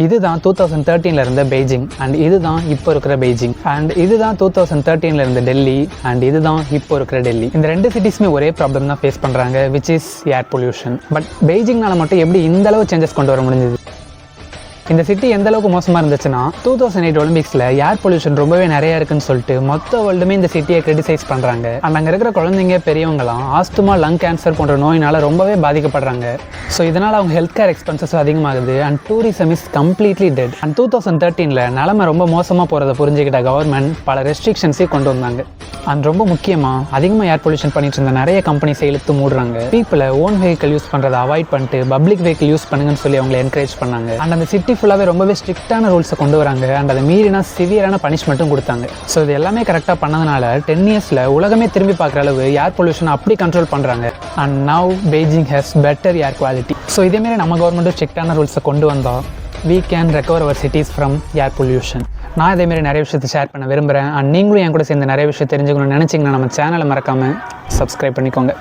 இதுதான் 2013 இருந்த Beijing and இதுதான் இப்போ இருக்கிற பெய்ஜிங் அண்ட் இதுதான் 2013 இருந்த டெல்லி அண்ட் இதுதான் இப்போ இருக்கிற டெல்லி. இந்த ரெண்டு சிட்டிஸுமே ஒரே ப்ராப்ளம் தான் ஃபேஸ் பண்ணுறாங்க, which is air pollution. But பெய்ஜிங்னால மட்டும் எப்படி இந்த அளவு சேஞ்சஸ் கொண்டு வர முடிஞ்சது? இந்த சிட்டி எந்த அளவுக்கு மோசமாக இருந்துச்சுன்னா 2008 ஒலிம்பிக்ஸில் ஏர் பொல்யூஷன் ரொம்பவே நிறைய இருக்குன்னு சொல்லிட்டு மொத்த வேர்ல்டுமே இந்த சிட்டியை கிரிட்டிசைஸ் பண்ணுறாங்க. அண்ட் அங்கே இருக்கிற குழந்தைங்க பெரியவங்களாம் ஆஸ்துமா, லங் கேன்சர் போன்ற நோயினால் ரொம்பவே பாதிக்கப்படுறாங்க. ஸோ இதனால் அவங்க ஹெல்த் கேர் எக்ஸ்பென்சஸ் அதிகமாகுது and tourism is completely dead. And 2013 நிலைமை ரொம்ப மோசமாக போகிறத புரிஞ்சுக்கிட்ட கவர்மெண்ட் பல ரெஸ்ட்ரிக்ஷன்ஸையும் கொண்டு வந்தாங்க. அண்ட் ரொம்ப முக்கியமாக அதிகமாக ஏர் பொல்யூஷன் பண்ணிட்டு இருந்த நிறைய கம்பெனிஸை இழுத்து மூடுறாங்க. பீப்புளை ஓன் வெஹிக்கிள் யூஸ் பண்ணுறதை அவாய்ட் பண்ணிட்டு பப்ளிக் வெஹிக்கிள் யூஸ் பண்ணுங்கன்னு சொல்லி அவங்களை என்கரேஜ் பண்ணாங்க. அண்ட் அந்த சிட்டி ஃபுல்லாகவே ரொம்பவே ஸ்ட்ரிக்டான ரூல்ஸை கொண்டு வராங்க அண்ட் அதை மீறினா சிவியரான பனிஷ்மெண்ட்டும் கொடுத்தாங்க. ஸோ இது எல்லாமே கரெக்டாக பண்ணதுனால 10 இயர்ஸில் உலகமே திரும்பி பார்க்குற அளவு ஏர் பொல்யூஷன் அப்படி கண்ட்ரோல் பண்ணுறாங்க. And now Beijing has better air quality. So இதேமாரி நம்ம கவர்மெண்ட்டும் ஸ்ட்ரிக்டான ரூல்ஸை கொண்டு வந்தால் we can recover our cities from air pollution. நான் இதேமாரி நிறைய விஷயத்தை ஷேர் பண்ண விரும்புகிறேன். அண்ட் நீங்களும் என் கூட சேர்ந்து நிறைய விஷயம் தெரிஞ்சுக்கணும்னு நினச்சிங்கன்னா நம்ம சேனலை மறக்காமல் சப்ஸ்கிரைப் பண்ணிக்கோங்க.